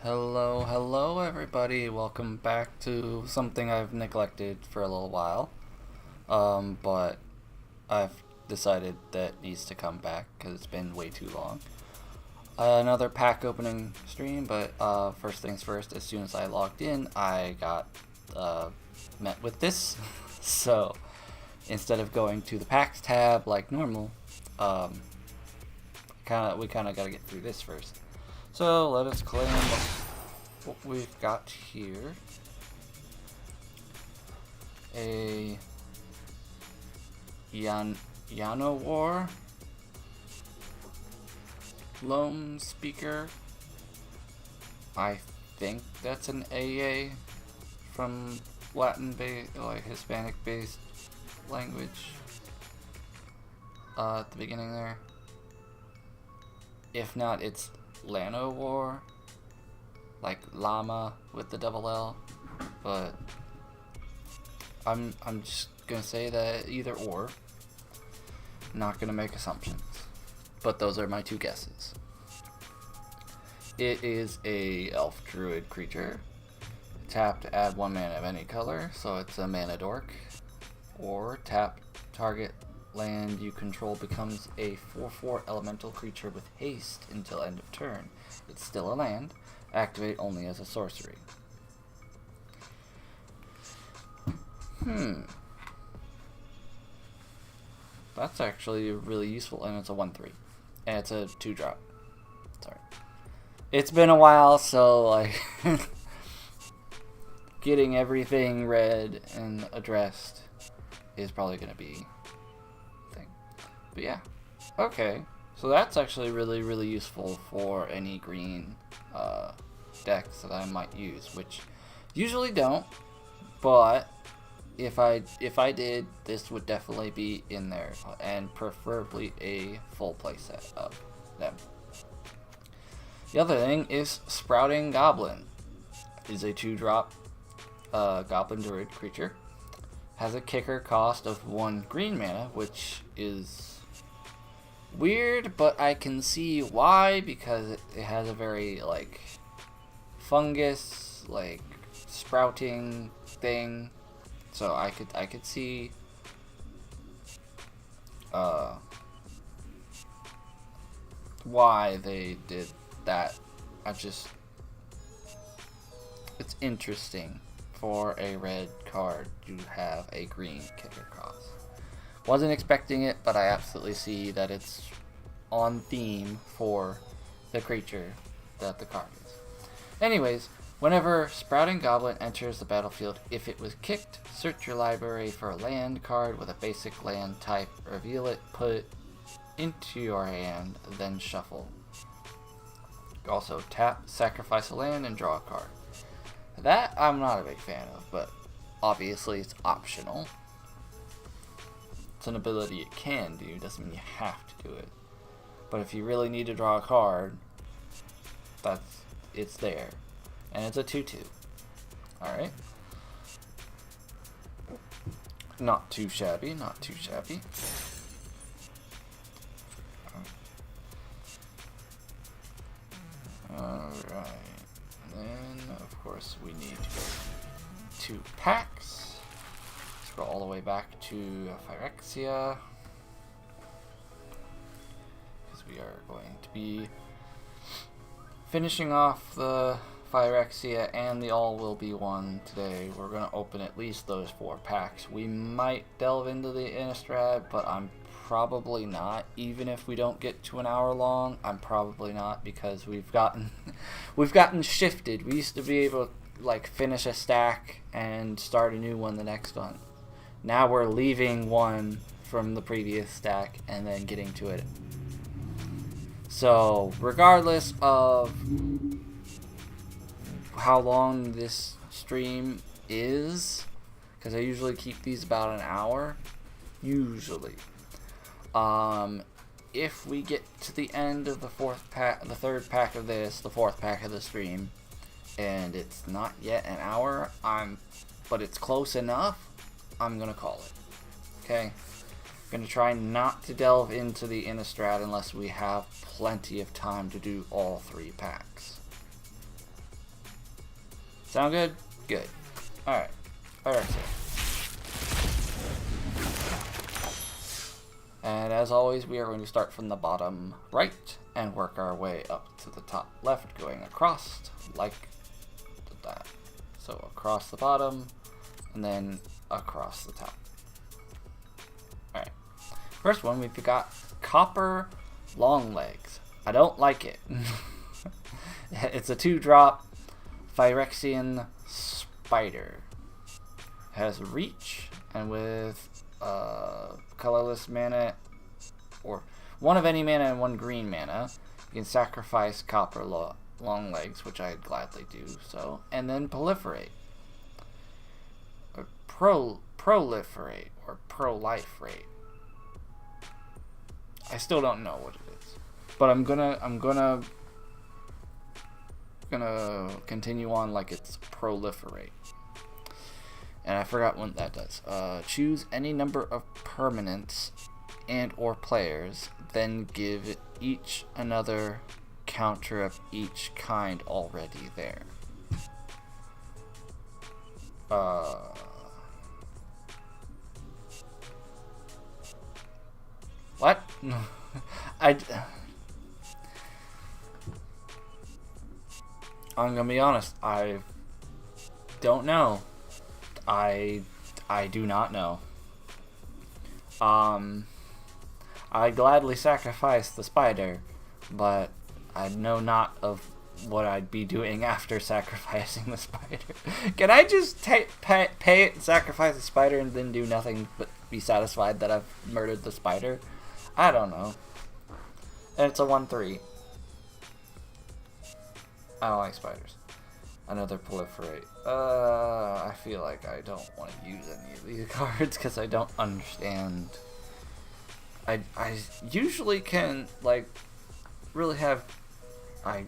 Hello everybody. Welcome back to something I've neglected for a little while. But I've decided that needs to come back because it's been way too long. Another pack opening stream, but first things first, as soon as I logged in, I got met with this. So instead of going to the packs tab like normal, we kinda gotta get through this first. So let us claim what we've got here. A Yano War Loam Speaker. I think that's an AA from Latin-based, like Hispanic-based language at the beginning there. If not, it's Lano War, like llama with the double L, but I'm just gonna say that either or. Not gonna make assumptions, but those are my two guesses. It is a elf druid creature. Tap to add 1 mana of any color, so it's a mana dork. Or tap target land you control becomes a 4/4 elemental creature with haste until end of turn. It's still a land. Activate only as a sorcery. That's actually really useful, and it's a 1/3. And it's a 2-drop. Sorry. It's been a while, so like getting everything read and addressed is probably gonna be a thing. But yeah. Okay. So that's actually really useful for any green decks that I might use, which usually don't, but if I did, this would definitely be in there, and preferably a full playset of them. The other thing is Sprouting Goblin. Is a 2-drop Goblin Druid creature. Has a kicker cost of 1 green mana, which is weird, but I can see why, because it has a very like fungus, like sprouting thing. So I could see why they did that. It's interesting for a red card to have a green kicker cost. Wasn't expecting it, but I absolutely see that it's on theme for the creature that the card is. Anyways, whenever Sprouting Goblin enters the battlefield, if it was kicked, search your library for a land card with a basic land type, reveal it, put it into your hand, then shuffle. Also tap, sacrifice a land, and draw a card. That I'm not a big fan of, but obviously it's optional. It's an ability it can do, doesn't mean you have to do it. But if you really need to draw a card, it's there. And it's a 2/2. Alright. Not too shabby, not too shabby. Alright. Then, of course, we need to go to packs. Scroll all the way back to Phyrexia, because we are going to be finishing off the Phyrexia and the All Will Be One today. We're going to open at least those 4 packs. We might delve into the Innistrad, but I'm probably not. Even if we don't get to an hour long, I'm probably not, because we've gotten shifted. We used to be able to like finish a stack and start a new one the next one. Now we're leaving one from the previous stack and then getting to it. So regardless of how long this stream is, because I usually keep these about an hour, usually. If we get to the end of the third pack of this, the 4th pack of the stream, and it's not yet an hour, but it's close enough, I'm gonna call it. Okay, I'm gonna try not to delve into the Innistrad unless we have plenty of time to do all 3 packs. Sound good? Good. Alright. Alright. And as always, we are going to start from the bottom right and work our way up to the top left, going across like that. So across the bottom and then across the top. Alright. First one, we've got copper long legs. I don't like it. It's a 2-drop Phyrexian spider. It has reach, and with colorless mana, or one of any mana and 1 green mana, you can sacrifice copper long legs, which I'd gladly do so, and then proliferate. Or proliferate, or pro-life rate. I still don't know what it is, but I'm gonna continue on like it's proliferate. And I forgot what that does. Choose any number of permanents and or players, then give each another counter of each kind already there. What? I'm gonna be honest, I don't know. I do not know. I gladly sacrifice the spider, but I know not of what I'd be doing after sacrificing the spider. Can I just pay it and sacrifice the spider and then do nothing but be satisfied that I've murdered the spider? I don't know. And it's a 1/3. I don't like spiders. Another proliferate. I feel like I don't want to use any of these cards because I don't understand. I usually can, like, really have... I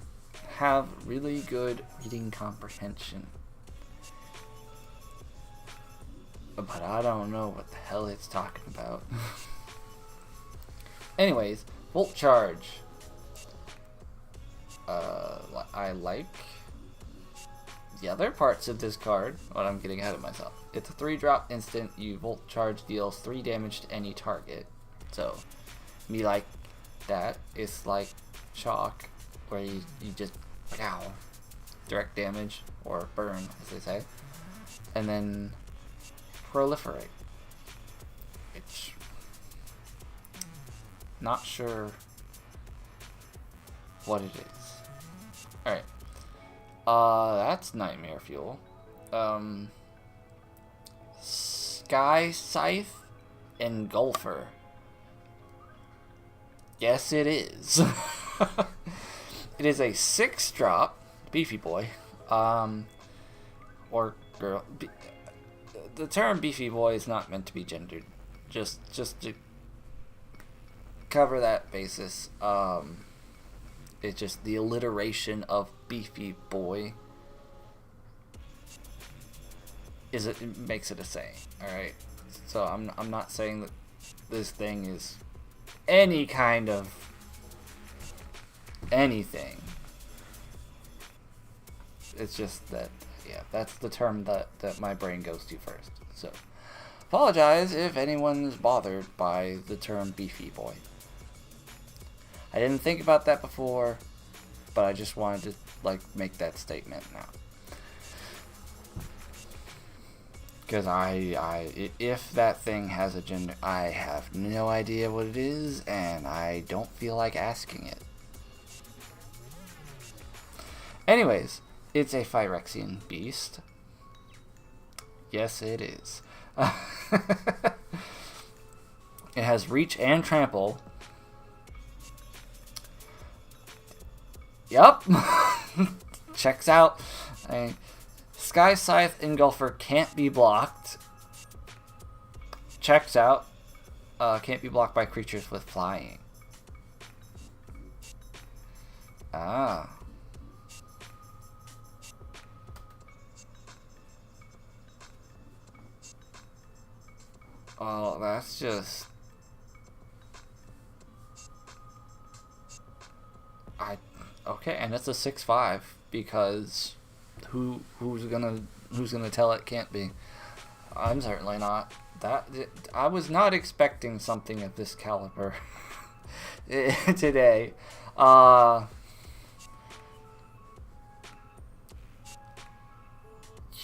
have really good reading comprehension. But I don't know what the hell it's talking about. Anyways, Volt Charge. I like the other parts of this card, but I'm getting ahead of myself. It's a 3-drop instant. You Volt Charge deals 3 damage to any target. So, me like that. It's like Chalk, where you just pow, direct damage, or burn, as they say. And then Proliferate. It's not sure what it is. Alright. That's Nightmare Fuel. Sky Scythe Engulfer. Yes, it is. It is a 6-drop beefy boy. Or girl. The term beefy boy is not meant to be gendered. Just to cover that basis. It's just the alliteration of beefy boy it makes it a saying. All right. So I'm not saying that this thing is any kind of anything. It's just that, yeah, that's the term that my brain goes to first. So apologize if anyone's bothered by the term beefy boy. I didn't think about that before, but I just wanted to, like, make that statement now. Because if that thing has a gender, I have no idea what it is, and I don't feel like asking it. Anyways, it's a Phyrexian beast. Yes, it is. It has reach and trample. Yup. Checks out. Sky Scythe Engulfer can't be blocked. Checks out. Can't be blocked by creatures with flying. Ah. Oh, that's just... Okay, and it's a 6/5 because who's gonna tell it can't be? I'm certainly not. I was not expecting something of this caliber today.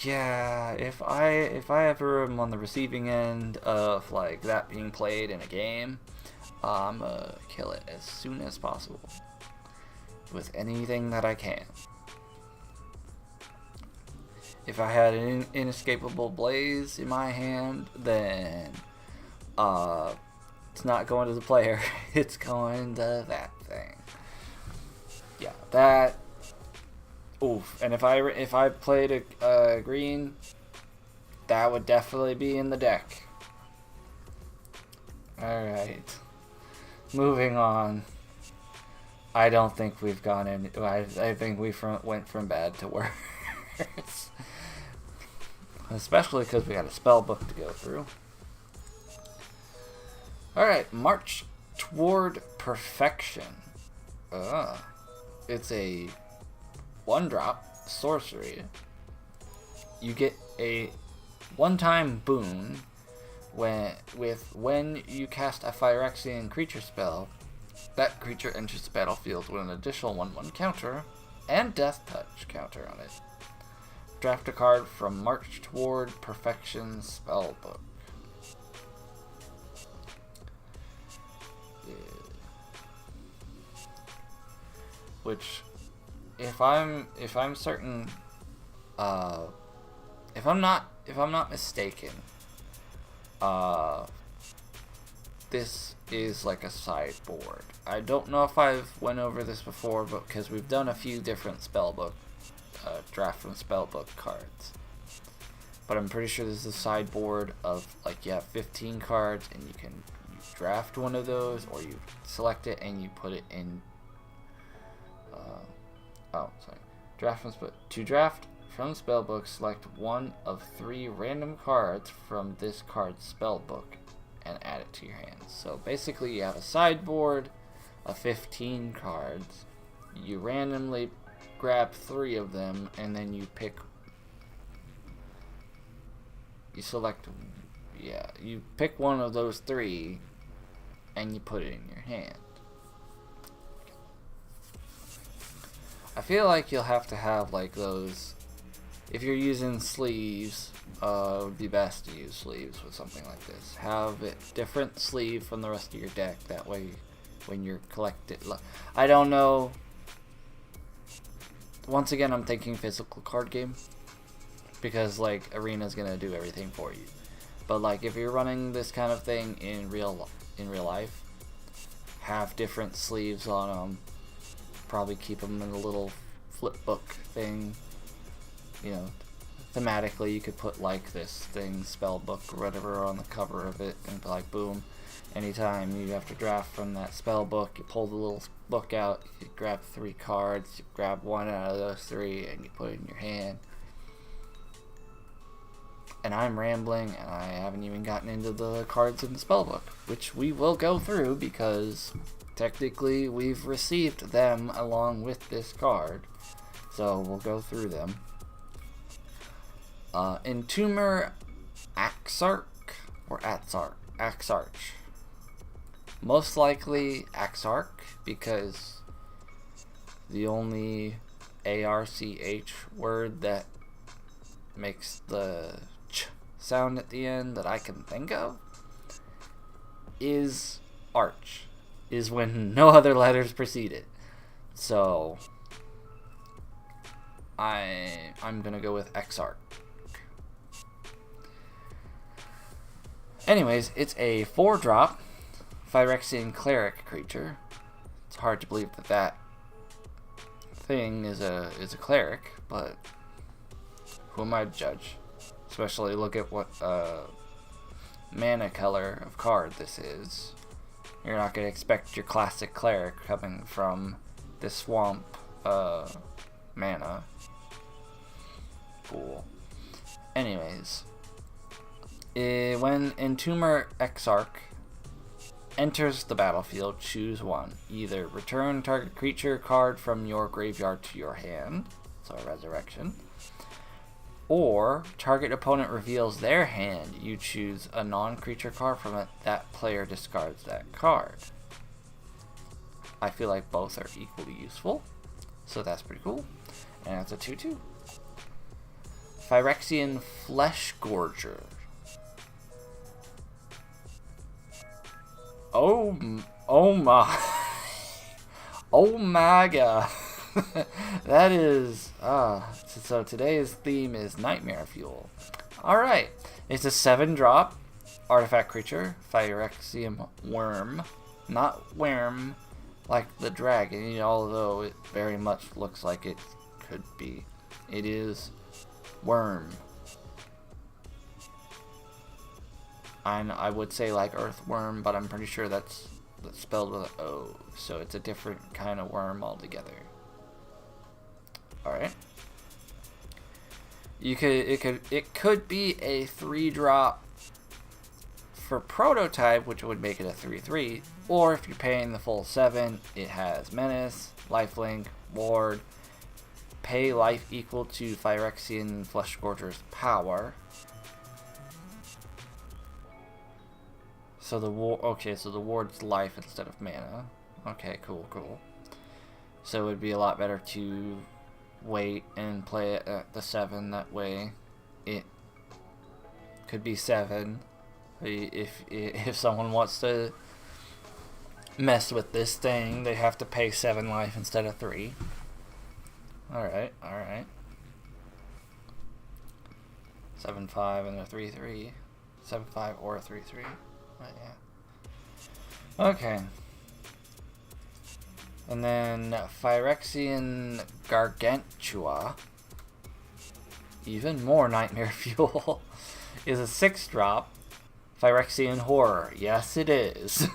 Yeah, if I ever am on the receiving end of like that being played in a game, I'm gonna kill it as soon as possible with anything that I can. If I had an inescapable blaze in my hand, then it's not going to the player. It's going to that thing. Yeah, that. Oof. And if I played a green, that would definitely be in the deck. All right. Moving on. I don't think we've gone in. I think we went from bad to worse. Especially because we got a spell book to go through. Alright, March Toward Perfection. It's a 1-drop sorcery. You get a one-time boon when you cast a Phyrexian creature spell. That creature enters the battlefield with an additional 1/1 counter and Death Touch counter on it. Draft a card from March Toward Perfection spellbook. Which, if I'm certain, if I'm not mistaken, this is like a sideboard. I don't know if I've went over this before, but because we've done a few different spellbook draft from spellbook cards, but I'm pretty sure this is a sideboard of like you have 15 cards and you draft one of those, or you select it and you put it in. To draft from spellbook, select one of 3 random cards from this card's spellbook and add it to your hands. So basically, you have a sideboard of 15 cards. You randomly grab 3 of them, and then you pick one of those 3, and you put it in your hand. I feel like you'll have to have like those, if you're using sleeves, it would be best to use sleeves with something like this. Have it different sleeve from the rest of your deck, that way when you're collecting, I don't know, once again I'm thinking physical card game, because like Arena's gonna do everything for you, but like if you're running this kind of thing in real life, have different sleeves on them. Probably keep them in a little flip book thing. You know, thematically you could put like this thing, spell book or whatever, on the cover of it, and be like, boom, anytime you have to draft from that spell book, you pull the little book out, you grab 3 cards, you grab one out of those 3, and you put it in your hand. And I'm rambling, and I haven't even gotten into the cards in the spell book, which we will go through because technically we've received them along with this card, so we'll go through them. Entomber Axarch or Axarch. Most likely Axarch, because the only ARCH word that makes the ch sound at the end that I can think of is arch. Is when no other letters precede it. So I'm gonna go with Exarch. Anyways, it's a 4-drop Phyrexian cleric creature. It's hard to believe that thing is a cleric, but who am I to judge? Especially look at what mana color of card this is. You're not going to expect your classic cleric coming from the swamp mana pool. Anyways, when Entomber Exarch enters the battlefield, choose one. Either return target creature card from your graveyard to your hand, so a resurrection. Or target opponent reveals their hand. You choose a non-creature card from it. That player discards that card. I feel like both are equally useful, so that's pretty cool. And it's a 2/2. Phyrexian Flesh Gorger. Oh my. Oh my god. That is, so today's theme is Nightmare Fuel. Alright, it's a 7-drop artifact creature, Phyrexian Worm. Not worm like the dragon, although it very much looks like it could be. It is worm. I would say like earthworm, but I'm pretty sure that's spelled with an O, so it's a different kind of worm altogether. Alright. It could be a 3-drop for prototype, which would make it a 3/3, or if you're paying the full 7, it has menace, lifelink, ward, pay life equal to Phyrexian Flesh Gorger's power. So the ward's life instead of mana. Okay, cool. So it would be a lot better to wait and play it at the 7. That way, it could be 7. If someone wants to mess with this thing, they have to pay 7 life instead of 3. Alright. 7/5 and a 3/3. 7/5 or a 3/3. Yeah. Okay. And then Phyrexian Gargantua, even more Nightmare Fuel, is a 6-drop Phyrexian Horror. Yes, it is.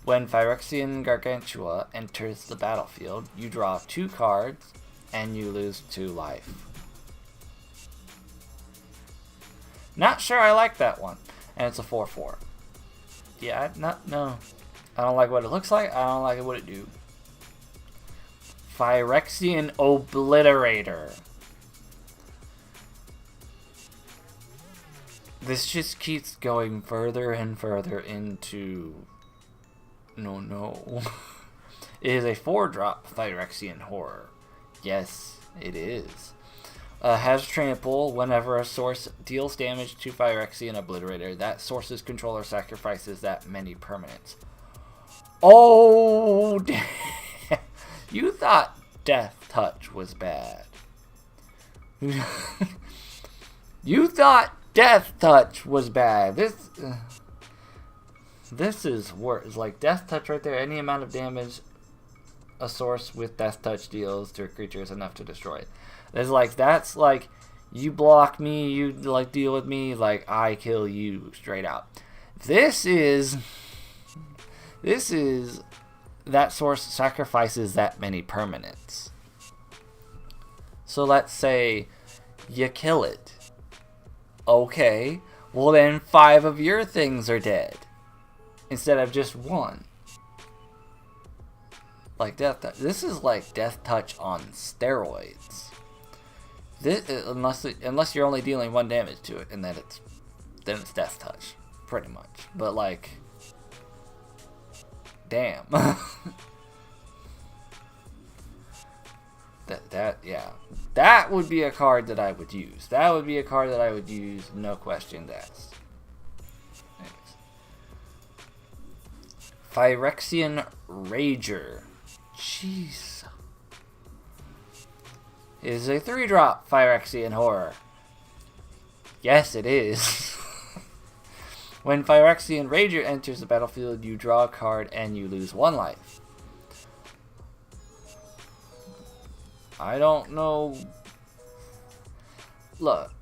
When Phyrexian Gargantua enters the battlefield, you draw 2 cards and you lose 2 life. Not sure I like that one. And it's a 4/4. Yeah, no. I don't like what it looks like. I don't like what it do. Phyrexian Obliterator. This just keeps going further and further into... No. It is a 4-drop Phyrexian Horror. Yes, it is. Has trample. Whenever a source deals damage to Phyrexian Obliterator, that source's controller sacrifices that many permanents. Oh, damn. You thought Death Touch was bad. You thought Death Touch was bad. This is worse. Like Death Touch right there. Any amount of damage a source with Death Touch deals to a creature is enough to destroy it. That's like you block me, you like deal with me, like I kill you straight out. This is that source sacrifices that many permanents. So let's say you kill it. Okay, well then 5 of your things are dead instead of just 1. Like Death Touch. This is like Death Touch on steroids. Unless you're only dealing 1 damage to it, and then it's Death Touch, pretty much. But like, damn. That would be a card that I would use. That would be a card that I would use, no questions asked. Phyrexian Rager. Jeez. Is a 3-drop Phyrexian Horror. Yes, it is. When Phyrexian Rager enters the battlefield, you draw a card and you lose 1 life. I don't know. Look,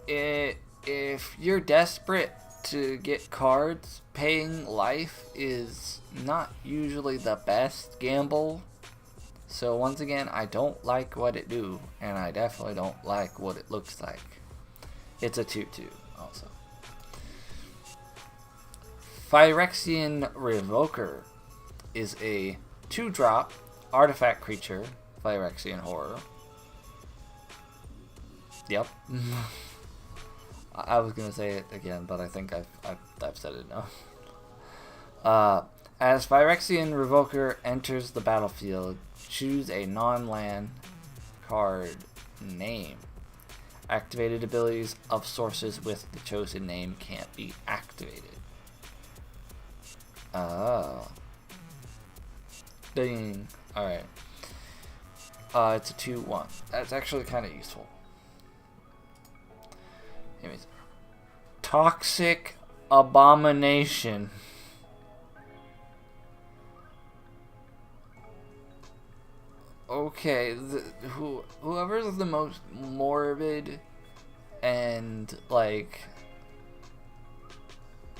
if you're desperate to get cards, paying life is not usually the best gamble. So once again, I don't like what it do, and I definitely don't like what it looks like. It's a 2/2 also. Phyrexian Revoker is a 2-drop artifact creature, Phyrexian Horror. Yep. I was gonna say it again, but I think I've said it now. As Phyrexian Revoker enters the battlefield, choose a non-land card name. Activated abilities of sources with the chosen name can't be activated. Oh. Ding. Alright. It's a 2/1. That's actually kind of useful. Anyways. Toxic Abomination. Okay, whoever's the most morbid and, like,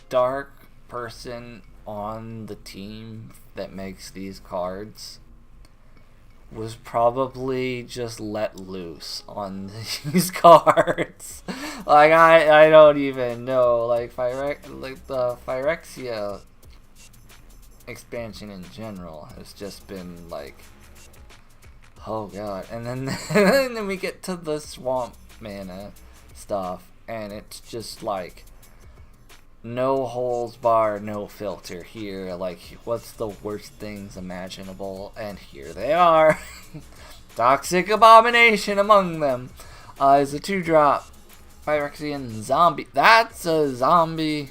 dark person on the team that makes these cards was probably just let loose on these cards. Like, I don't even know. Like, the Phyrexia expansion in general has just been, like, oh god. And then and then we get to the swamp mana stuff, and it's just like no holes barred, no filter here. Like, what's the worst things imaginable? And here they are. Toxic Abomination among them. Is a 2-drop Phyrexian zombie. That's a zombie.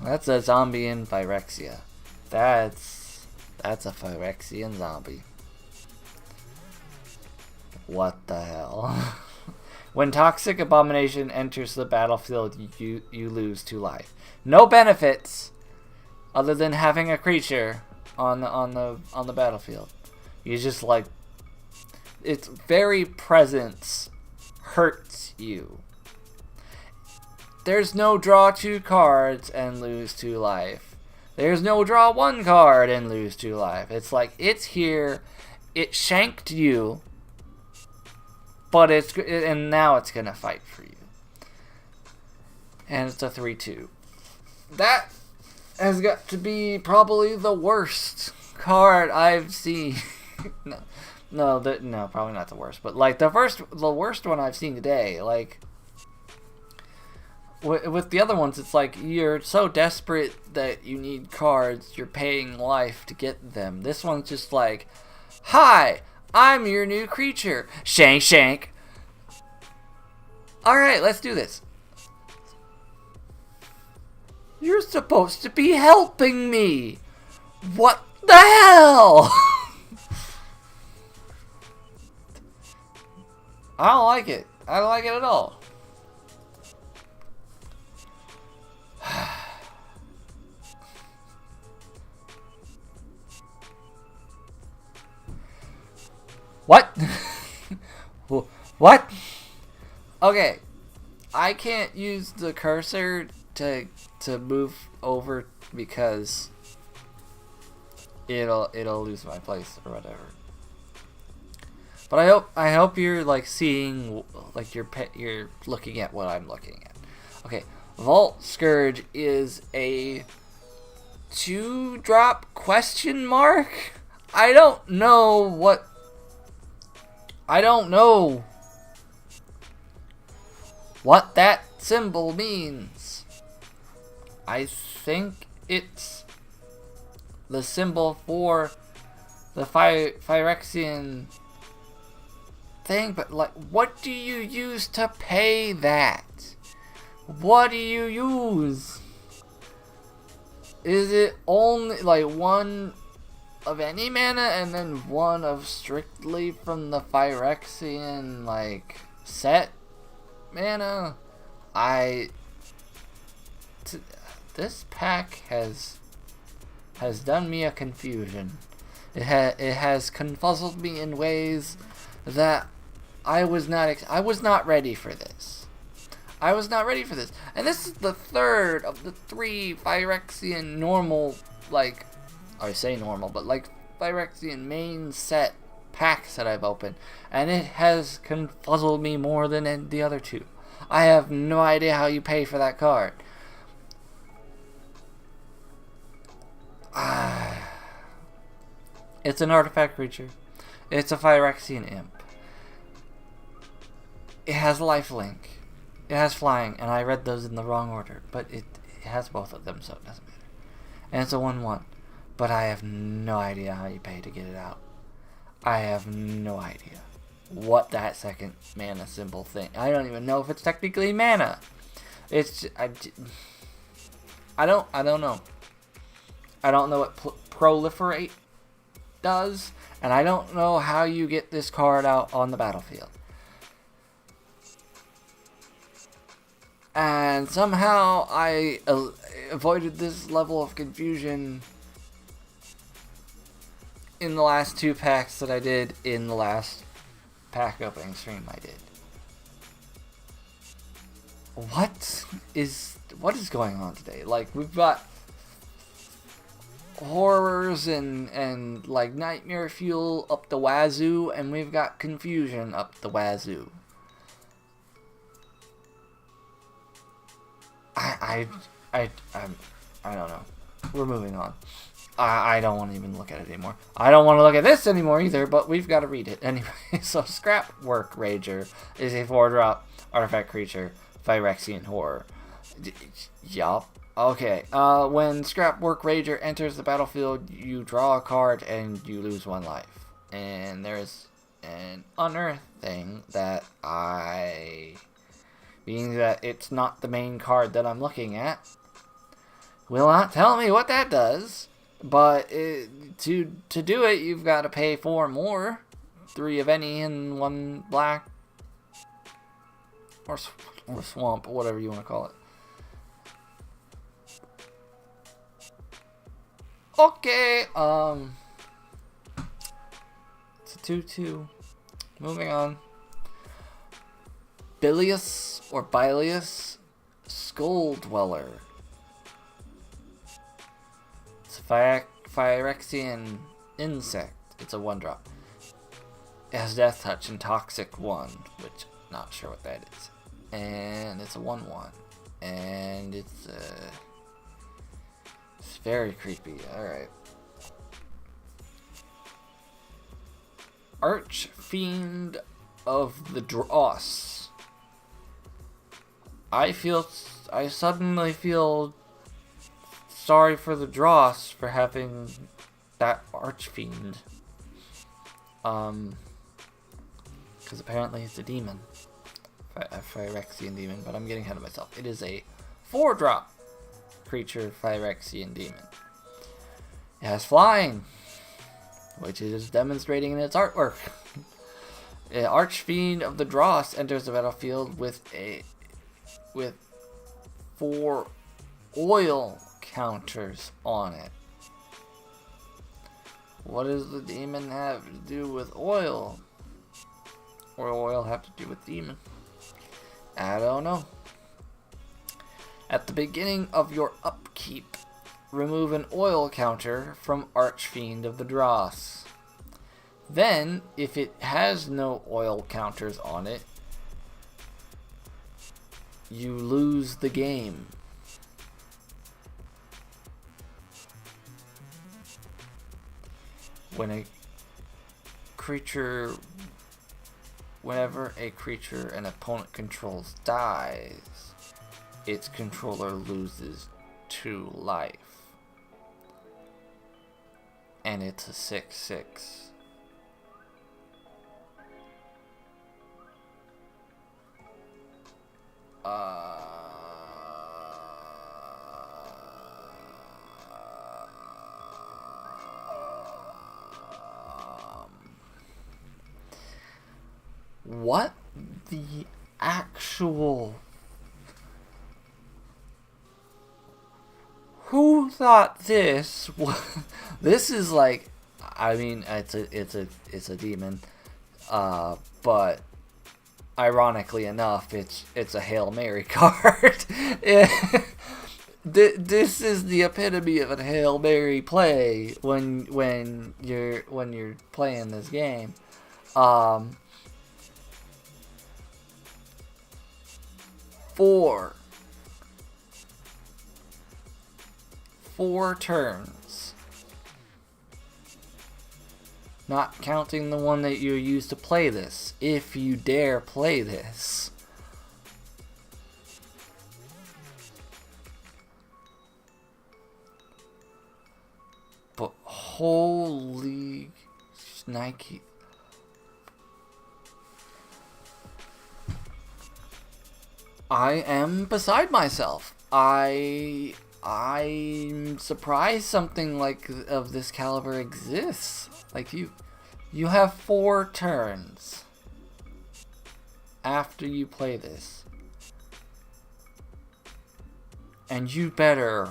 That's a zombie in Phyrexia. That's a Phyrexian zombie. What the hell? When Toxic Abomination enters the battlefield, you lose 2 life. No benefits other than having a creature on the battlefield. You just, like, its very presence hurts you. There's no draw 2 cards and lose 2 life. There's no draw 1 card and lose 2 life. It's like, it's here, it shanked you, but and now it's gonna fight for you. And it's a 3/2. That has got to be probably the worst card I've seen. No, probably not the worst, but like the worst one I've seen today. Like, with the other ones, it's like you're so desperate that you need cards, you're paying life to get them. This one's just like, hi, I'm your new creature. Shank, shank. Alright, let's do this. You're supposed to be helping me. What the hell? I don't like it. I don't like it at all. What? What? Okay, I can't use the cursor to move over because it'll lose my place or whatever. But I hope you're like seeing, like you're looking at what I'm looking at. Okay, Vault Scourge is a 2-drop question mark. I don't know what that symbol means. I think it's the symbol for the Phyrexian thing, but like, what do you use to pay that? What do you use? Is it only like 1 of any mana and then 1 of strictly from the Phyrexian like set mana? This pack has done me a confusion. It has confuzzled me in ways that I was not ready for this. I was not ready for this. And this is the 3rd of the 3 Phyrexian normal, like, I say normal, but like Phyrexian main set packs that I've opened, and it has confuzzled me more than the other 2. I have no idea how you pay for that card. It's an artifact creature. It's a Phyrexian imp. It has lifelink. It has flying, and I read those in the wrong order, but it has both of them, so it doesn't matter. And it's a 1/1, but I have no idea how you pay to get it out. I have no idea what that second mana symbol thing. I don't even know if it's technically mana. It's I don't know. I don't know what proliferate does, and I don't know how you get this card out on the battlefield. And somehow I avoided this level of confusion in the last 2 packs that I did in the last pack opening stream I did. What is going on today? Like, we've got horrors and like nightmare fuel up the wazoo, and we've got confusion up the wazoo. I don't know. We're moving on. I don't want to even look at it anymore. I don't want to look at this anymore either, but we've got to read it anyway. So Scrapwork Rager is a 4-drop artifact creature, Phyrexian Horror. Yup. Okay. When Scrapwork Rager enters the battlefield, you draw a card and you lose 1 life. And there's an unearth thing that being that it's not the main card that I'm looking at, will not tell me what that does. But to do it, you've got to pay 4 more, 3 of any and 1 black or swamp, whatever you want to call it. Okay, it's a 2/2. Moving on. Bilious or Bilious Skull Dweller. It's a Phyrexian insect. It's a 1-drop. It has Death Touch and Toxic 1, which not sure what that is. And it's a 1/1. And it's very creepy. Alright. Archfiend of the Dross. I suddenly feel sorry for the Dross for having that Archfiend. Because apparently it's a demon. A Phyrexian demon, but I'm getting ahead of myself. It is a 4-drop creature, Phyrexian demon. It has flying, which it is demonstrating in its artwork. Archfiend of the Dross enters the battlefield with 4 oil counters on it. What does the demon have to do with oil? Or oil have to do with demon? I don't know. At the beginning of your upkeep, remove an oil counter from Archfiend of the Dross. Then, if it has no oil counters on it, you lose the game. Whenever a creature an opponent controls dies, its controller loses 2 life. And it's a 6/6. What the actual... Who thought this was... This is like... I mean, it's a demon. But... Ironically enough, it's a Hail Mary card. This is the epitome of a Hail Mary play when you're playing this game. 4 turns. Not counting the one that you use to play this, if you dare play this. But holy Nike. I am beside myself. I'm surprised something like of this caliber exists. Like you have 4 turns after you play this. And you better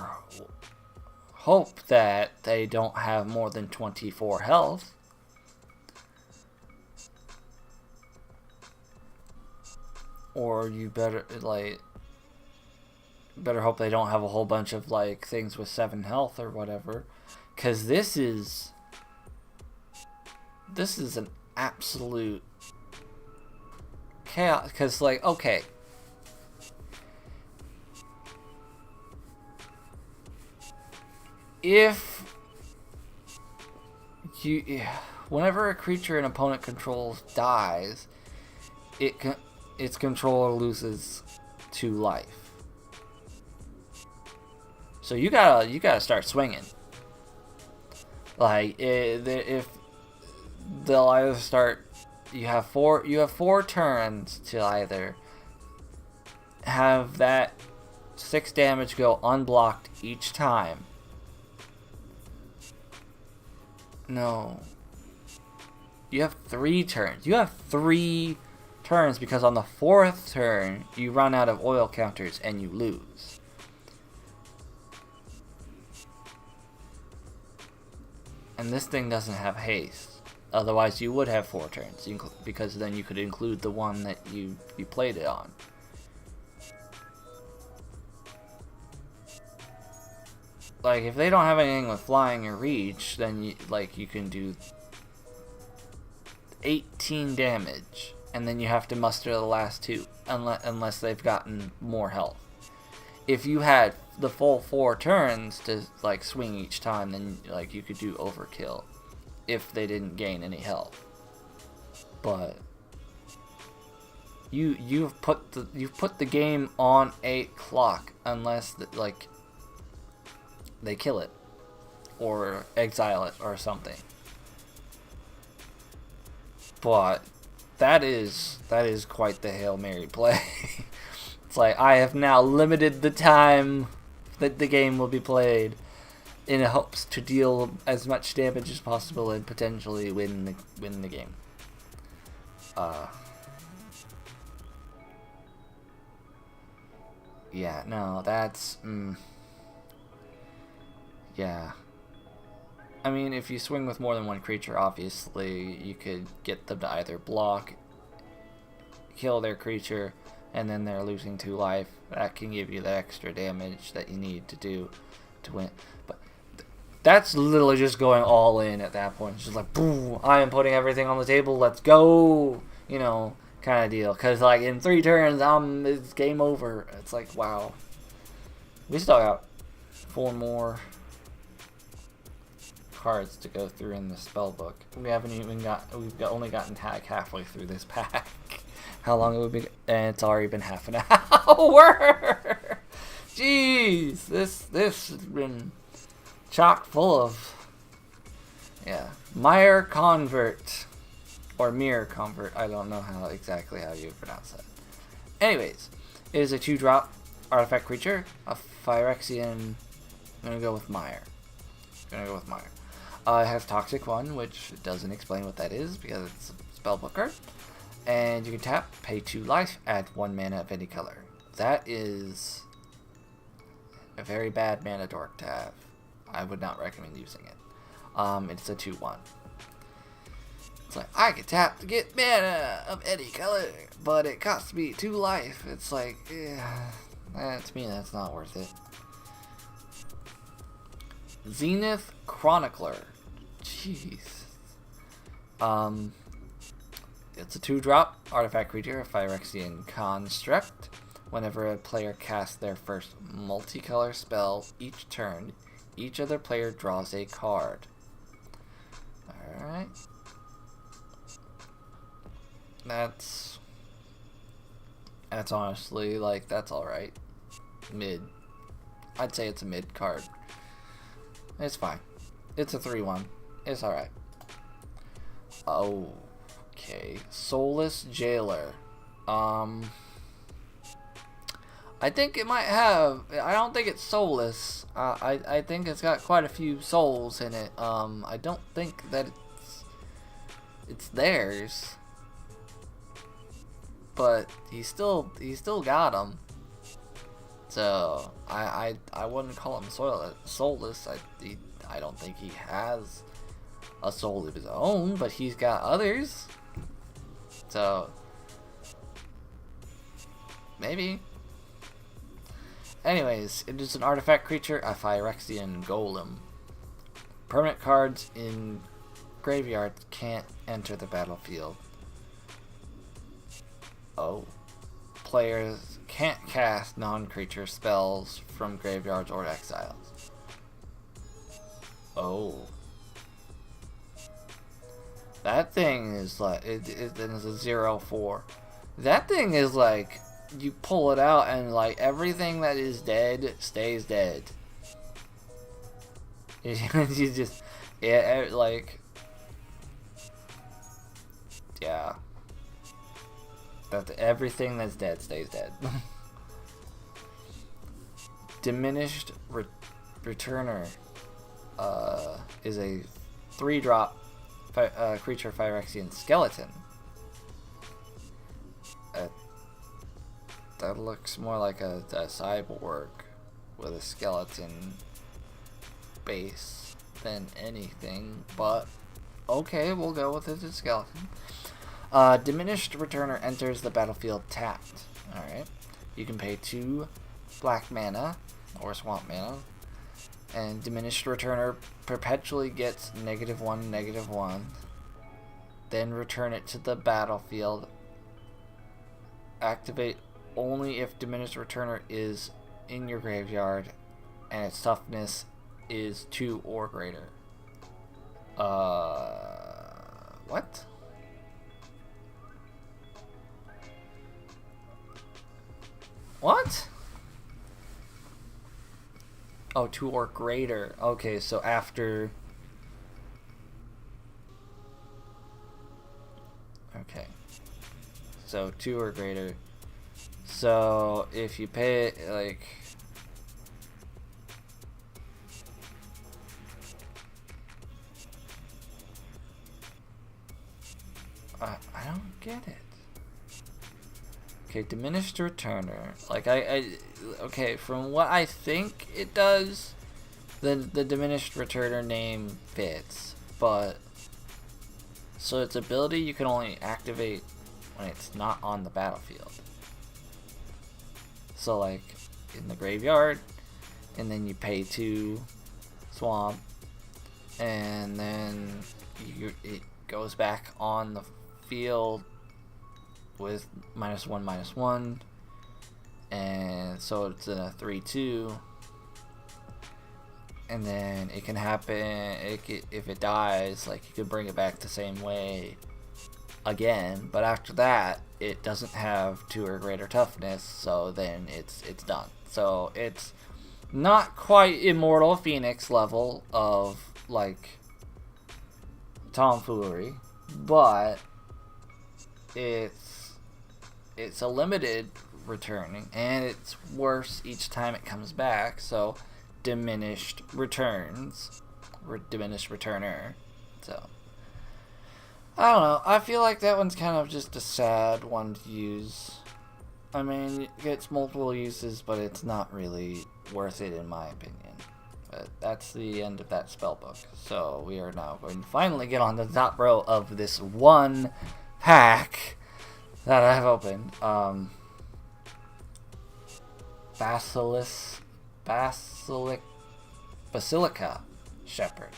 hope that they don't have more than 24 health. Or you better hope they don't have a whole bunch of like things with 7 health or whatever. 'Cause this is an absolute chaos. 'Cause like, okay, if you, whenever a creature an opponent controls dies, its controller loses 2 life. So you gotta start swinging. Like if they'll either start, you have 4 turns to either have that 6 damage go unblocked each time. No. You have 3 turns. You have 3 turns because on the 4th turn you run out of oil counters and you lose. And this thing doesn't have haste. Otherwise you would have 4 turns because then you could include the one that you played it on. Like if they don't have anything with flying or reach, then you can do 18 damage, and then you have to muster the last 2 unless they've gotten more health. If you had the full 4 turns to like swing each time, then like you could do overkill if they didn't gain any health. But you've put the game on a clock unless like they kill it or exile it or something. But that is quite the Hail Mary play. It's like, I have now limited the time that the game will be played in hopes to deal as much damage as possible and potentially win the game. Yeah, no, that's yeah. I mean, if you swing with more than one creature, obviously you could get them to either block, kill their creature, and then they're losing 2 life. That can give you the extra damage that you need to do to win. But that's literally just going all in at that point. It's just like, boom, I am putting everything on the table, let's go, you know, kind of deal. Because like in 3 turns, it's game over. It's like, wow. We still got 4 more cards to go through in the spell book. We've only gotten halfway through this pack. How long it would be? And it's already been half an hour. Jeez, this has been chock full of Mire Convert or Mirror Convert. I don't know exactly how you pronounce that. Anyways, it is a 2-drop artifact creature, a Phyrexian. I'm gonna go with Mire. It has Toxic 1, which doesn't explain what that is because it's a spellbook card. And you can tap, pay 2 life, add 1 mana of any color. That is a very bad mana dork to have. I would not recommend using it. It's a 2/1. It's like, I can tap to get mana of any color, but it costs me 2 life. It's like, to me that's not worth it. Zenith Chronicler. Jeez. It's a 2-drop artifact creature, a Phyrexian construct. Whenever a player casts their first multicolor spell each turn, each other player draws a card. Alright. That's honestly, like, that's alright. Mid. I'd say it's a mid card. It's fine. It's a 3-1. It's alright. Okay. Soulless Jailer. I think it might have... I don't think it's soulless. I think it's got quite a few souls in it. I don't think that it's theirs. But he still got them. So I wouldn't call him soulless. I don't think he has a soul of his own, but he's got others. So maybe. Anyways, it is an artifact creature, a Phyrexian Golem. Permanent cards in graveyard can't enter the battlefield. Oh. Players can't cast non-creature spells from graveyards or exiles. Oh. That thing is like, it is a 0/4. That thing is like, you pull it out and like everything that is dead stays dead. You just, yeah, like, yeah. That everything that's dead stays dead. Diminished Returner is a 3-drop creature Phyrexian skeleton. That looks more like a cyborg with a skeleton base than anything, but okay, we'll go with it as a skeleton. Diminished Returner enters the battlefield tapped. Alright. You can pay 2 black mana, or swamp mana, and Diminished Returner perpetually gets -1, -1. Then return it to the battlefield. Activate only if Diminished Returner is in your graveyard and its toughness is 2 or greater. What? What? Oh, 2 or greater. Okay, so after... Okay. So 2 or greater. So if you pay it, like... I don't get it. Okay, Diminished Returner. Like, okay, from what I think it does, the Diminished Returner name fits, but... So its ability you can only activate when it's not on the battlefield. So, like, in the graveyard, and then you pay 2 swamp, and then it goes back on the field with -1/-1, and so it's in a 3/2, and then it can happen, if it dies, like, you could bring it back the same way again, but after that it doesn't have 2 or greater toughness, so then it's done. So it's not quite Immortal Phoenix level of, like, tomfoolery, but it's a limited returning, and it's worse each time it comes back, so diminished returns, Diminished Returner. So I don't know, I feel like that one's kind of just a sad one to use. I mean, it gets multiple uses, but it's not really worth it in my opinion. But that's the end of that spellbook. So we are now going to finally get on the top row of this one pack that I have opened. Basilica Shepherd.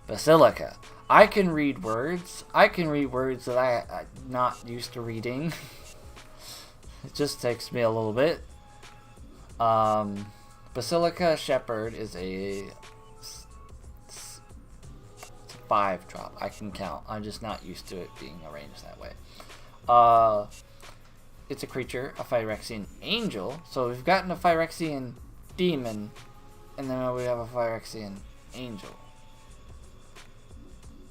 Basilica. I can read words. I can read words that I'm not used to reading. It just takes me a little bit. Basilica Shepherd is a 5-drop. I can count. I'm just not used to it being arranged that way. It's a creature, a Phyrexian angel. So we've gotten a Phyrexian demon, and then we have a Phyrexian angel.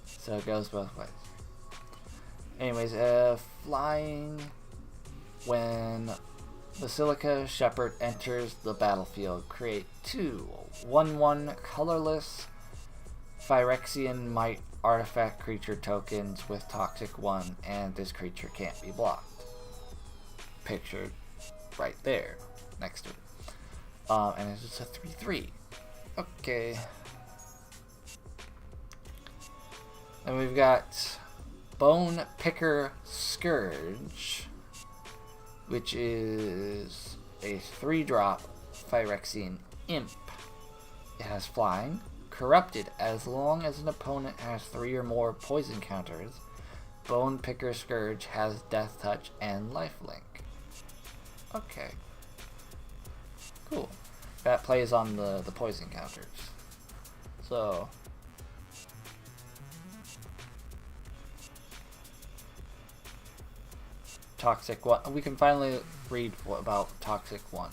So it goes both ways. Anyways, flying. When Basilica Shepherd enters the battlefield, create 2 1/1 colorless Phyrexian Might artifact creature tokens with Toxic 1, and this creature can't be blocked. Pictured right there, next to it. And it's just a 3/3. Okay. And we've got Bone Picker Scourge, which is a 3-drop Phyrexian Imp. It has flying, corrupted as long as an opponent has 3 or more poison counters. Bone Picker Scourge has Death Touch and Lifelink. Okay. Cool. That plays on the poison counters. So Toxic 1. We can finally read about Toxic 1.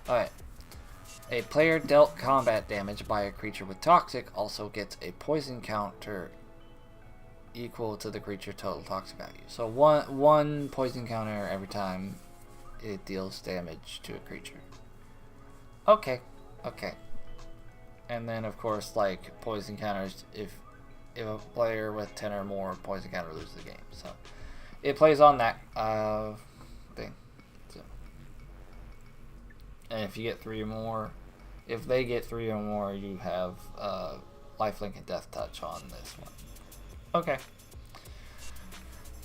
Alright. A player dealt combat damage by a creature with Toxic also gets a poison counter equal to the creature's total Toxic value. So one poison counter every time it deals damage to a creature. Okay. And then of course, like, poison counters, if a player with 10 or more poison counter loses the game. So it plays on that thing. So, and if you get 3 or more, if they get 3 or more, you have Lifelink and Death Touch on this one. Okay.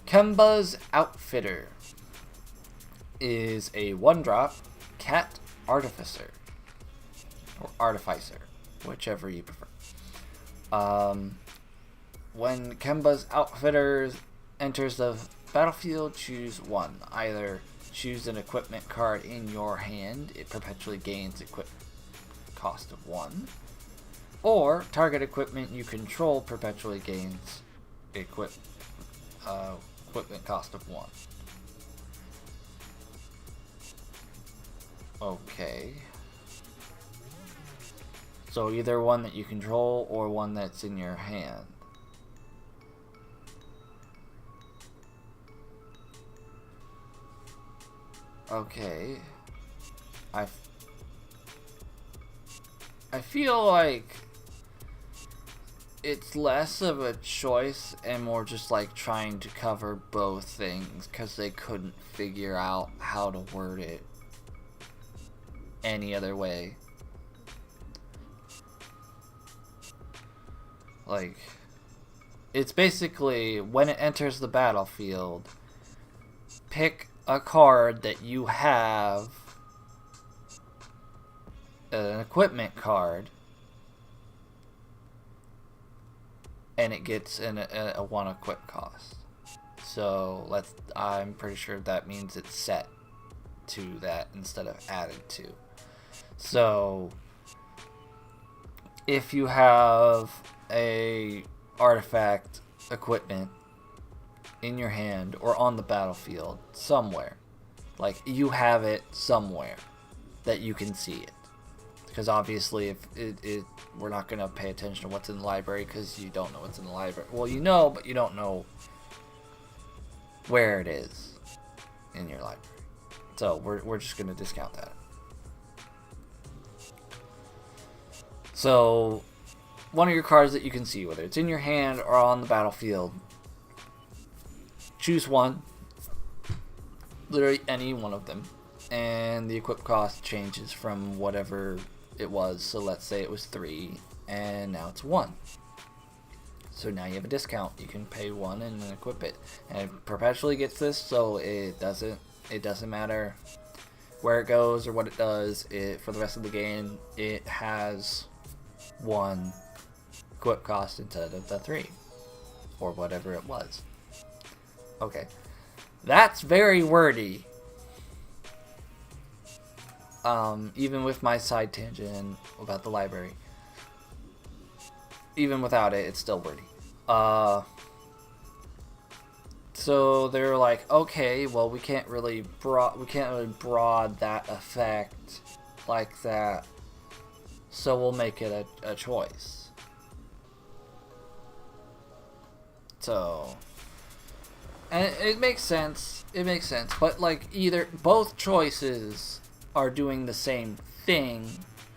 Kemba's Outfitter is a 1-drop cat artificer. Or artificer, whichever you prefer. When Kemba's Outfitter enters the battlefield, choose 1. Either choose an equipment card in your hand, it perpetually gains equipment cost of 1. Or target equipment you control perpetually gains equipment cost of 1. Okay. So either one that you control or one that's in your hand. Okay. I feel like it's less of a choice and more just like trying to cover both things because they couldn't figure out how to word it any other way. Like, it's basically when it enters the battlefield, pick a card that you have, an equipment card, and it gets a 1 equip cost. So I'm pretty sure that means it's set to that instead of added to. So if you have a artifact equipment in your hand or on the battlefield somewhere, like you have it somewhere that you can see it, because obviously if we're not going to pay attention to what's in the library because you don't know what's in the library. Well, you know, but you don't know where it is in your library, so we're just going to discount that. So one of your cards that you can see, whether it's in your hand or on the battlefield, choose 1, literally any one of them, and the equip cost changes from whatever it was. So let's say it was 3 and now it's 1, so now you have a discount. You can pay 1 and then equip it, and it perpetually gets this, so it doesn't matter where it goes or what it does. For the rest of the game, it has 1 equip cost instead of the 3 or whatever it was. Okay, that's very wordy. Even with my side tangent about the library, even without it, it's still wordy. So So they're like, okay, well we can't really broad that effect like that, so we'll make it a choice. So, and it makes sense. It makes sense, but like either both choices are doing the same thing.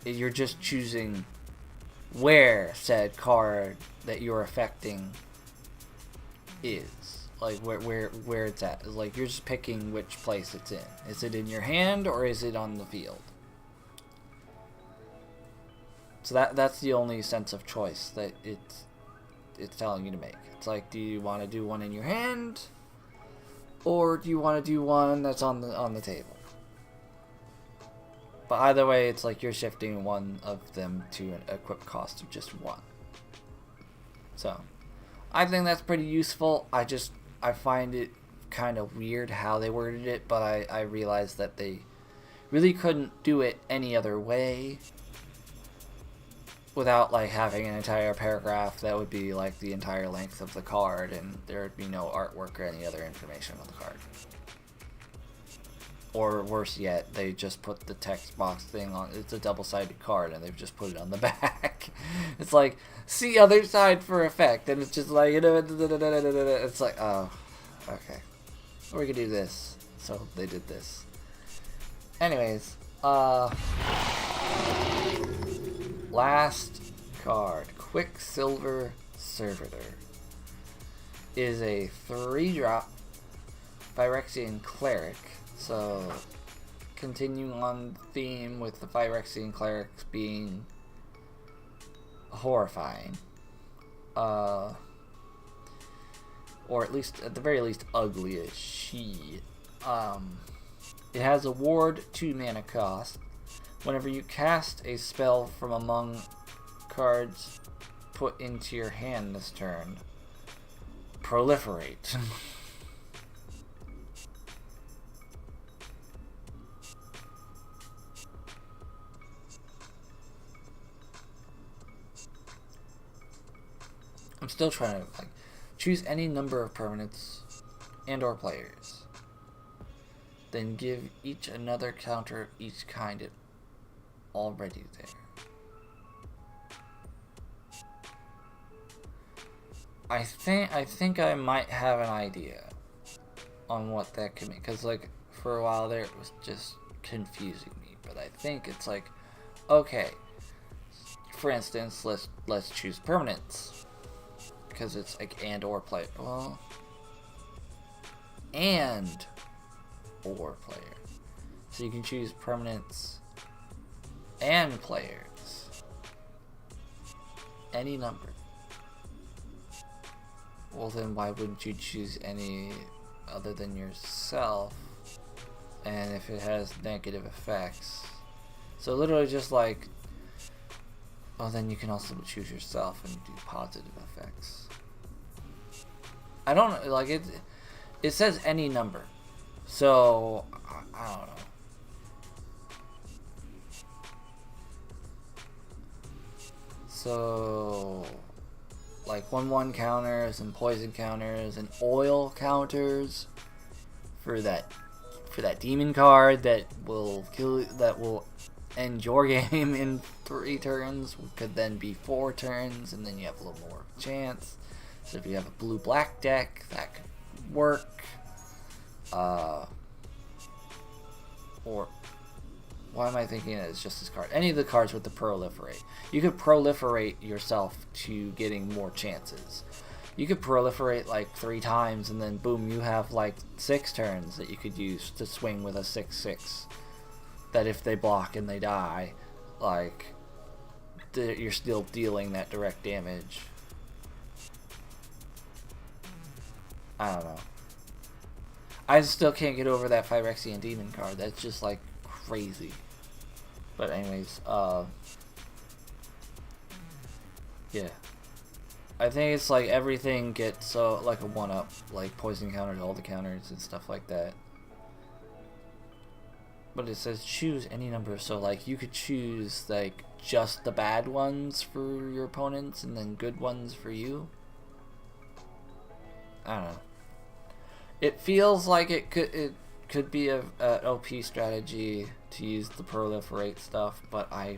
You're just choosing where said card that you're affecting is. Like where it's at. Like you're just picking which place it's in. Is it in your hand or is it on the field? So that's the only sense of choice that it's telling you to make. It's like, do you want to do one in your hand, or do you want to do one that's on the table? But either way, it's like you're shifting one of them to an equip cost of just one. So I think that's pretty useful. I find it kind of weird how they worded it, but I realized that they really couldn't do it any other way without like having an entire paragraph that would be like the entire length of the card, and there would be no artwork or any other information on the card. Or worse yet, they just put the text box thing on. It's a double-sided card, and they've just put it on the back. It's like, see other side for effect, and it's just like, it's like, oh, okay, we can do this. So they did this. Anyways, last card, Quicksilver Servitor, is a 3-drop Phyrexian Cleric. So, continuing on theme with the Phyrexian Clerics being horrifying, or at least, at the very least, ugly as shit. It has a ward 2 mana cost. Whenever you cast a spell from among cards put into your hand this turn, proliferate. I'm still trying to like choose any number of permanents and or players. Then give each another counter of each kind it already there. I think I might have an idea on what that could mean, because like for a while there it was just confusing me, but I think it's like, okay, for instance, let's choose permanents, because it's like and or play, well, and or player, so you can choose permanents and players, any number. Well, then why wouldn't you choose any other than yourself? And if it has negative effects, so literally just like, well, then you can also choose yourself and do positive effects. I don't like it. It says any number, so I don't know. So, like 1/1 counters and poison counters and oil counters for that demon card that will end your game in 3 turns, could then be 4 turns, and then you have a little more chance. So if you have a blue-black deck, that could work. Or why am I thinking that it's just this card? Any of the cards with the proliferate. You could proliferate yourself to getting more chances. You could proliferate like 3 times, and then boom, you have like 6 turns that you could use to swing with a 6/6. That if they block and they die, like, you're still dealing that direct damage. I don't know. I still can't get over that Phyrexian Demon card. That's just like crazy. But anyways, yeah. I think it's like everything gets like a 1-up, like poison counters, all the counters and stuff like that. But it says choose any number, so like you could choose like just the bad ones for your opponents and then good ones for you. I don't know. It feels like it could be an OP strategy to use the proliferate stuff, but I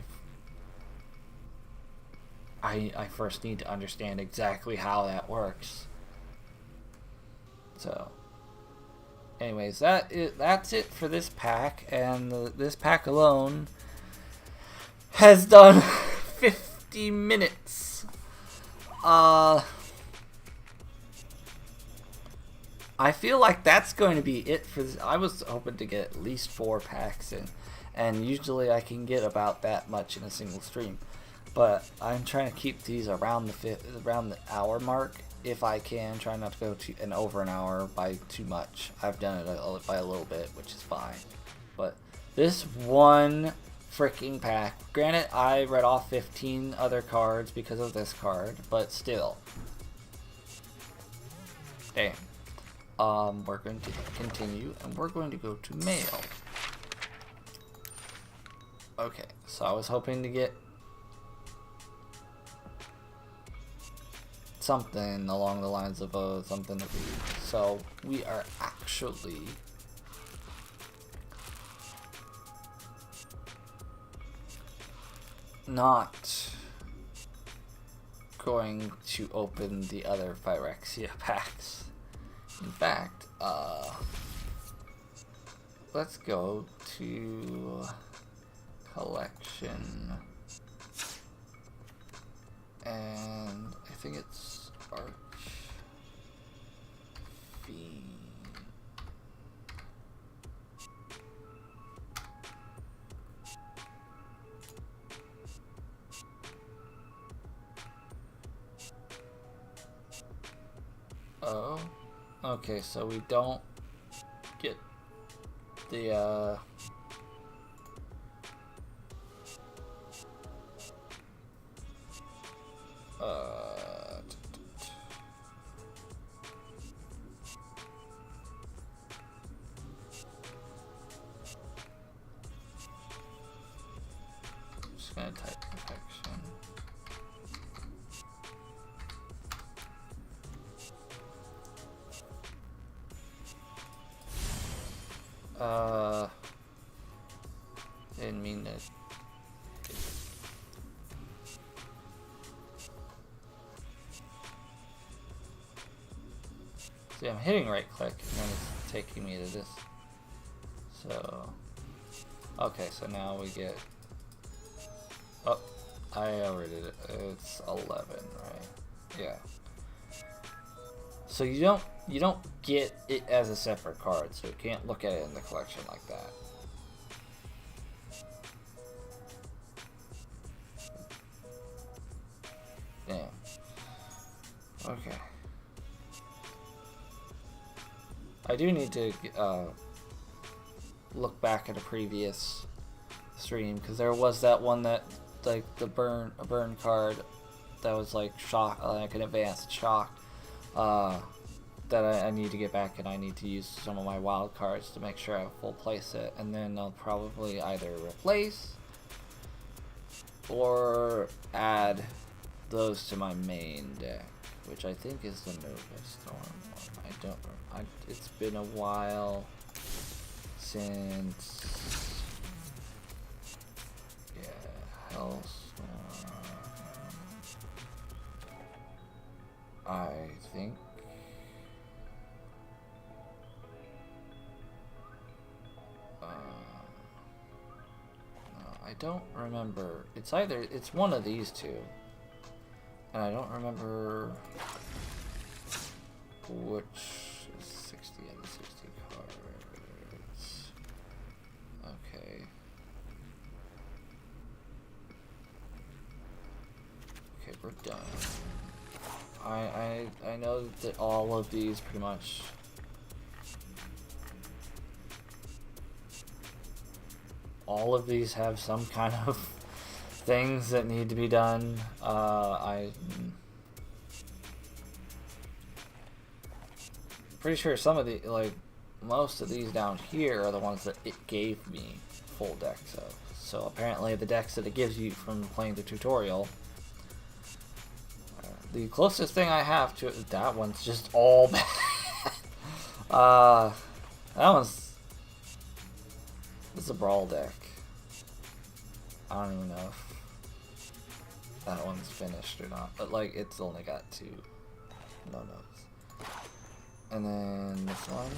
first need to understand exactly how that works. So, anyways, that's it for this pack, and this pack alone has done 50 minutes. I feel like that's going to be it for this. I was hoping to get at least 4 packs in, and usually I can get about that much in a single stream. But I'm trying to keep these around the hour mark if I can. Try not to go to over an hour by too much. I've done it by a little bit, which is fine. But this one freaking pack. Granted, I read off 15 other cards because of this card, but still. Damn. We're going to continue, and we're going to go to mail. Okay, so I was hoping to get something along the lines of something to read. So we are actually not going to open the other Phyrexia packs. In fact, let's go to collection, and I think it's Arch Fiend. Oh. Okay, so we don't get the I'm just gonna type protection. Didn't mean that. See, I'm hitting right click and then it's taking me to this. So, okay, so now we get, oh, I already did it. It's 11, right? Yeah. So you don't get it as a separate card, so you can't look at it in the collection like that. Damn. Okay. I do need to look back at a previous stream, because there was that one that, like, a burn card that was like shock, like an advanced shock. That I need to get back, and I need to use some of my wild cards to make sure I full place it, and then I'll probably either replace or add those to my main deck, which I think is the Nova Storm one. It's been a while since, yeah, Hellstorm, I think. No, I don't remember. It's one of these two, and I don't remember which is 60 out of 60 cards. Okay. Okay, we're done. I know that all of these pretty much all of these have some kind of things that need to be done. I'm pretty sure some of the, like, most of these down here are the ones that it gave me full decks of. So apparently the decks that it gives you from playing the tutorial, the closest thing I have to it, that one's just all bad. That one's... It's a brawl deck. I don't even know if that one's finished or not. But, like, it's only got 2 no-nos. And then this one...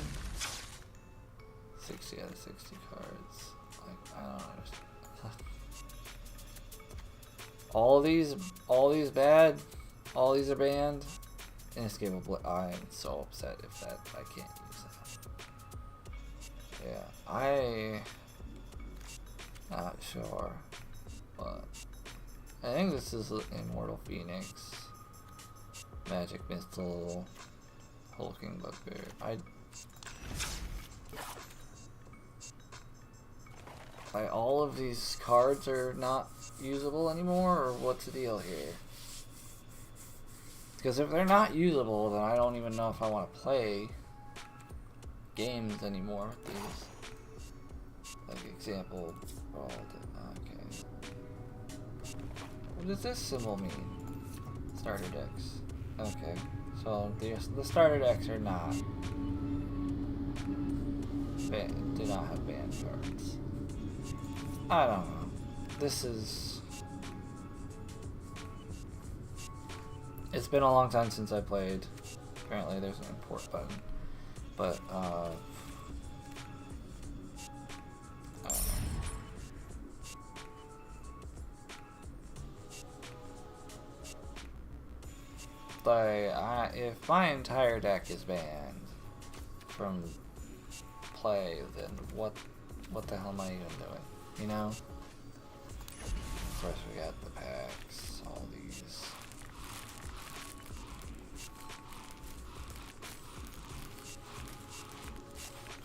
60 out of 60 cards. Like, I don't understand. all these bad. All these are banned. Inescapable. I'm so upset if that I can't use that. Yeah, I not sure, but I think this is Immortal Phoenix, Magic Missile, Hulking Bugbear. All of these cards are not usable anymore, or what's the deal here? Because if they're not usable, then I don't even know if I want to play games anymore with these. Like example, okay. What does this symbol mean? Starter decks. Okay, so the starter decks are not do not have banned cards. I don't know. This is... It's been a long time since I played. Apparently there's an import button. But, I don't know. But if my entire deck is banned from play, then what the hell am I even doing? You know? Of course we got the packs, all these.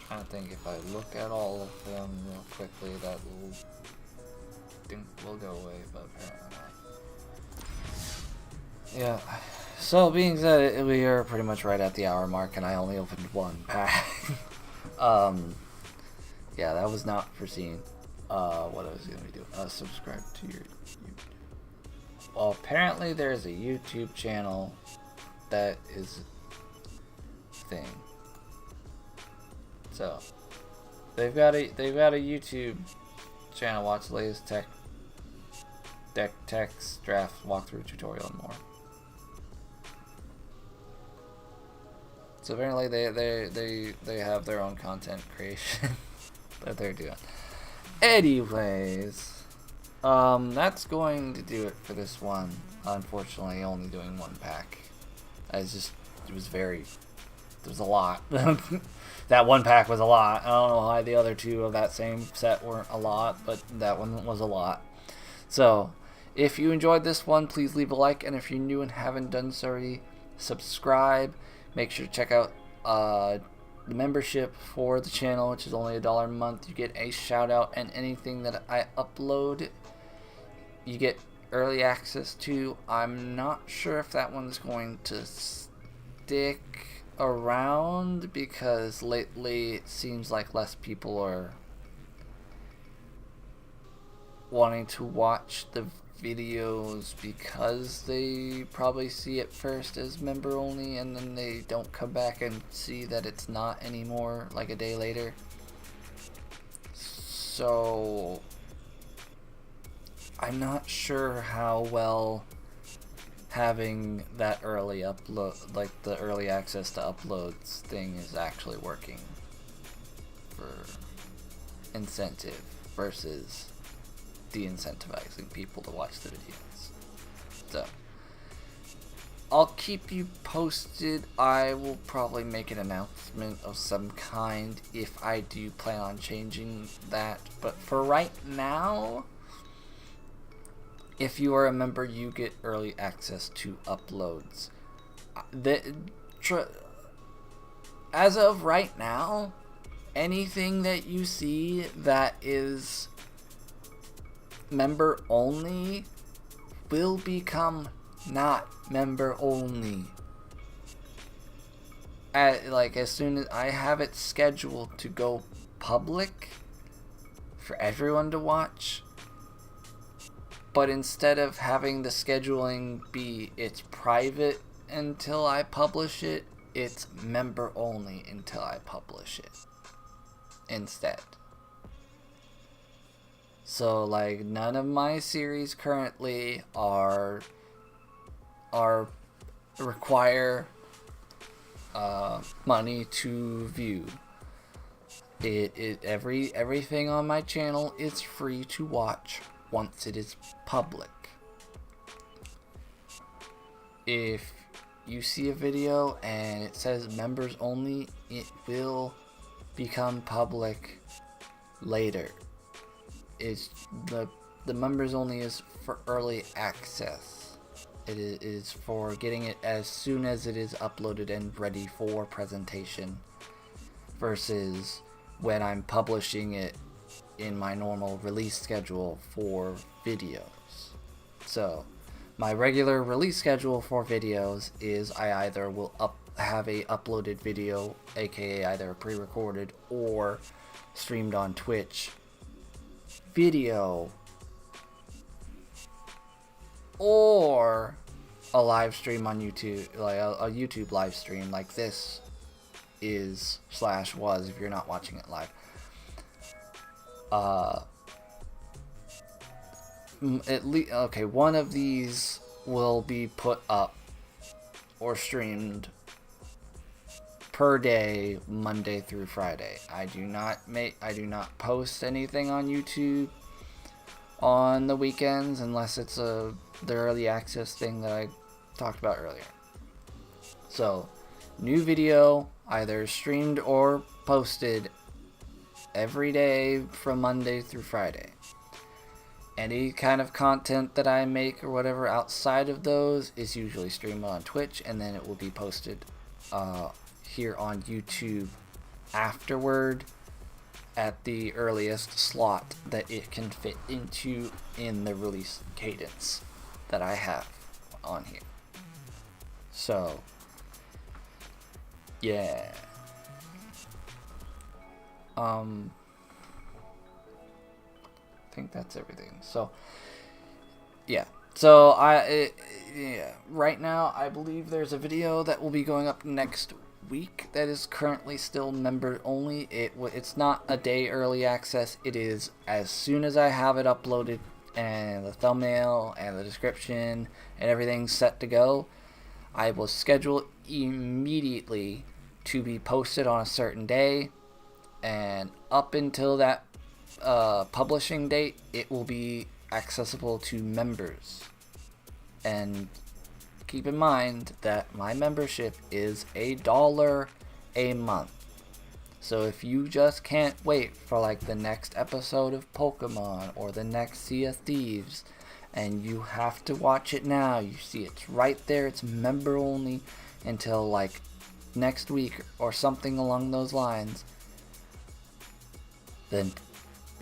Trying to think if I look at all of them real quickly, that will go away, but apparently not. Yeah. So being said, we are pretty much right at the hour mark, and I only opened 1 pack. Yeah, that was not foreseen. What I was gonna be doing. Subscribe to your YouTube. Well, apparently there's a YouTube channel that is thing. So they've got a YouTube channel. Watch the latest deck text draft walkthrough tutorial and more. So apparently they have their own content creation that they're doing. Anyways, that's going to do it for this one. Unfortunately, only doing 1 pack. There was a lot. That 1 pack was a lot. I don't know why the other 2 of that same set weren't a lot, but that one was a lot. So, if you enjoyed this one, please leave a like, and if you're new and haven't done so already, subscribe. Make sure to check out the membership for the channel, which is only $1 a month. You get a shout out, and anything that I upload you get early access to. I'm not sure if that one's going to stick around, because lately it seems like less people are wanting to watch the videos because they probably see it first as member only, and then they don't come back and see that it's not anymore like a day later. So I'm not sure how well having that early upload, like the early access to uploads thing, is actually working for incentive versus de-incentivizing people to watch the videos. So I'll keep you posted. I will probably make an announcement of some kind if I do plan on changing that, but for right now, if you are a member, you get early access to uploads. As of right now, anything that you see that is member only will become not member only. As soon as I have it scheduled to go public for everyone to watch, but instead of having the scheduling be it's private until I publish it, it's member only until I publish it instead. So like none of my series currently are require money to view. Everything on my channel is free to watch once it is public. If you see a video and it says members only, it will become public later. It's the members only is for early access. It is for getting it as soon as it is uploaded and ready for presentation, versus when I'm publishing it in my normal release schedule for videos. So my regular release schedule for videos is I either will have a uploaded video, aka either pre-recorded or streamed on Twitch video, or a live stream on YouTube, like a YouTube live stream like this is / was if you're not watching it live. Okay, one of these will be put up or streamed per day, Monday through Friday. I do not post anything on YouTube on the weekends unless it's the early access thing that I talked about earlier. So, new video either streamed or posted every day from Monday through Friday. Any kind of content that I make or whatever outside of those is usually streamed on Twitch, and then it will be posted here on YouTube afterward at the earliest slot that it can fit into in the release cadence that I have on here. So, yeah. I think that's everything. So, yeah. So, right now, I believe there's a video that will be going up next week that is currently still member only. It's not a day early access. It is as soon as I have it uploaded and the thumbnail and the description and everything set to go, I will schedule immediately to be posted on a certain day, and up until that publishing date, it will be accessible to members. And keep in mind that my membership is $1 a month. So if you just can't wait for like the next episode of Pokemon or the next Sea of Thieves, and you have to watch it now, you see it's right there, it's member only until like next week or something along those lines, then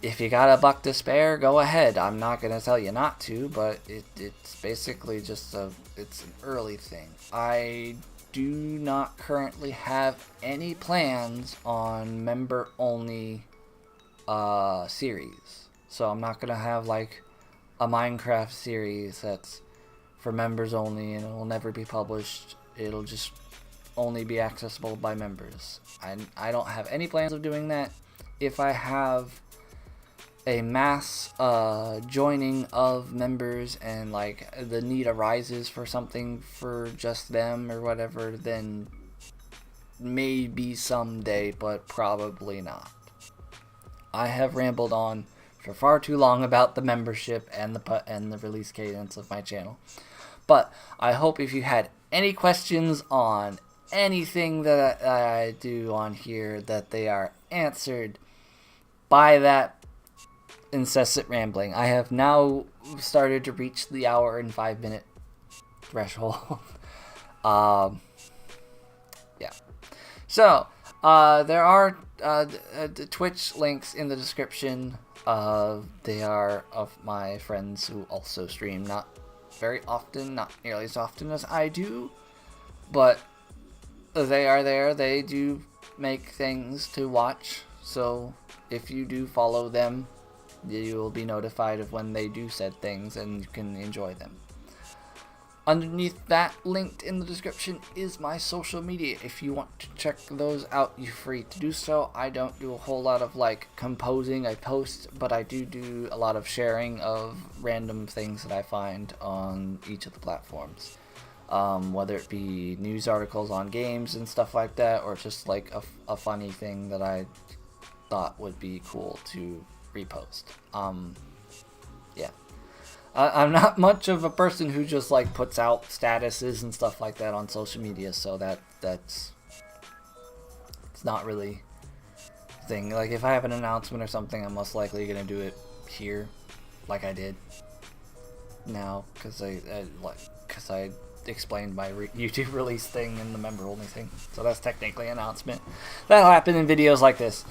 if you got $1 to spare, go ahead. I'm not going to tell you not to, but it's basically just it's an early thing. I do not currently have any plans on member only series. So I'm not going to have like a Minecraft series that's for members only and it will never be published. It'll just only be accessible by members. I don't have any plans of doing that. If I have a mass joining of members and like the need arises for something for just them or whatever, then maybe someday, but probably not. I have rambled on for far too long about the membership and the release cadence of my channel, but I hope if you had any questions on anything that I do on here, that they are answered by that incessant rambling. I have now started to reach the hour and 5 minute threshold. Yeah. So, there are the Twitch links in the description. They are of my friends who also stream, not very often, not nearly as often as I do, but they are there. They do make things to watch, so if you do follow them, you will be notified of when they do said things and you can enjoy them. Underneath that, linked in the description, is my social media. If you want to check those out, you're free to do so. I don't do a whole lot of like composing. I post, but I do a lot of sharing of random things that I find on each of the platforms. Whether it be news articles on games and stuff like that, or just like a funny thing that I thought would be cool to repost. Yeah. I'm not much of a person who just like puts out statuses and stuff like that on social media, so it's not really a thing. Like if I have an announcement or something, I'm most likely gonna do it here, like I did now, because I explained my YouTube release thing and the member only thing. So that's technically an announcement. That'll happen in videos like this.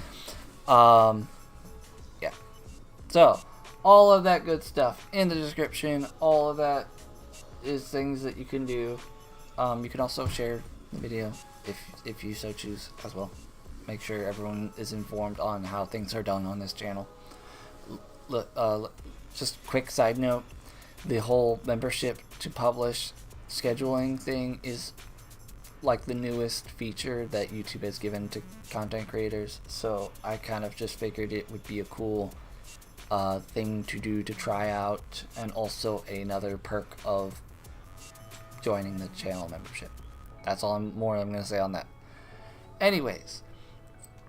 Yeah. So all of that good stuff in the description. All of that is things that you can do. You can also share the video if you so choose as well. Make sure everyone is informed on how things are done on this channel. Just quick side note, the whole membership to publish scheduling thing is like the newest feature that YouTube has given to content creators, so I kind of just figured it would be a cool thing to do to try out, and also another perk of joining the channel membership. That's all I'm going to say on that. Anyways,